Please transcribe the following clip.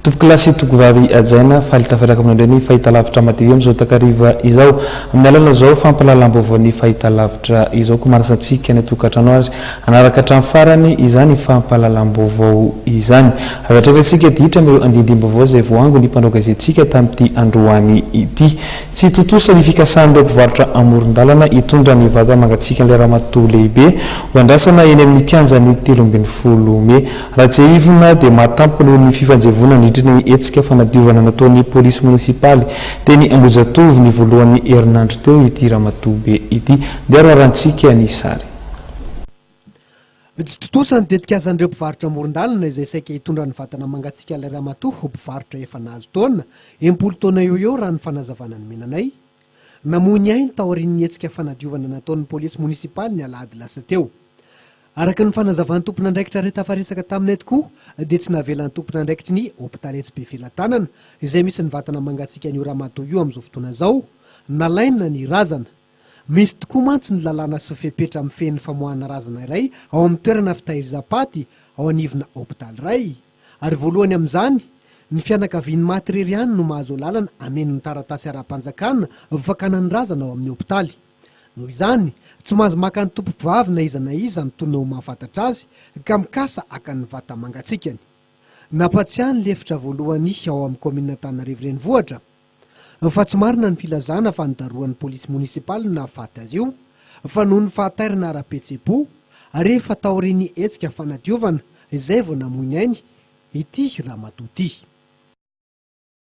Topoklasy Tokovavy Ajaina faly tafiraka amin'ireny fahitalavitra madio amin'izao takariva izao amin'ny alana izao fampahalalam-baovao fahitalavitra izao ko marasantsika ny tokantrano azy anaraka hatramin'ny farany izany fampahalalam-baovao izany avatrerantsika dihitra ireo andindim-baovao izay voango ny mpanao gazetintsika tamin'ity androany ity tsy totosa ny fikasan'ireo mpivarotra amoron-dalana hitondra ny vata mangatsiaka ny ramatoa lehibe ho andrasana eny amin'ny kianjany 13 Mey raha tsy ivona dia mahatampoka noho ny fifanjevonana ny etsika fanadiovana nataon'ny polisy munisipaly teny Ambojatovo ny voalohany herinandro teo ity ramatoa be ity dia rarantsika ny sary. Tsy totosa ny tetikazan'ireo mpivarotra amoron-dalana izay saika hitondra ny vatana mangatsiaka ilay ramatoa ho mpivarotra efa nahazo taona 10 taona eo raha ny fanazavana ny menanay namony ainy tao aorian'ny etsika fanadiovana nataon'ny polisy munisipaly ny alahady lasa teo. Araka ny fanazavan'ny tompon'andraikitra rehetra faresaka taminay tokoa dia tsy navelan'ny tompon'andraikitry ny hôpitaly Etsy be Filatanana izay misy ny vatana mangatsiaka an'io ramatoa io amin'izao fotoana izao nalaina ny razana. Misy tokoa mantsy ny lalàna sy fepetra amin'ny fen'ny famoahana razana iray ao amin'ny toerana fitahiriza-paty ao anivona hôpitaly iray ary voalohany amin'izany ny fianakavian'ny maty irery ihany no mahazo lalana ameno ny taratasy ara-panjakana fakana ny razana ao amin'ny hôpitaly. Noho izany tsy mahazo maka ny tompovavy na iza mitondra ho mahafantatra azy ka mikasa haka ny vata mangatsikany. Nampatsiahany lefitra voalohany ao amin'ny komina Antananarivo renivohitra fa tsy marina ny filazana fa nidaroan'ny polisy munisipaly na faty azy io fa noho ny fahatairana ara-petse-po rehefa tao aorian'ny etsika fanadiovana izay vao namoiny ainy ity ramatoa ity.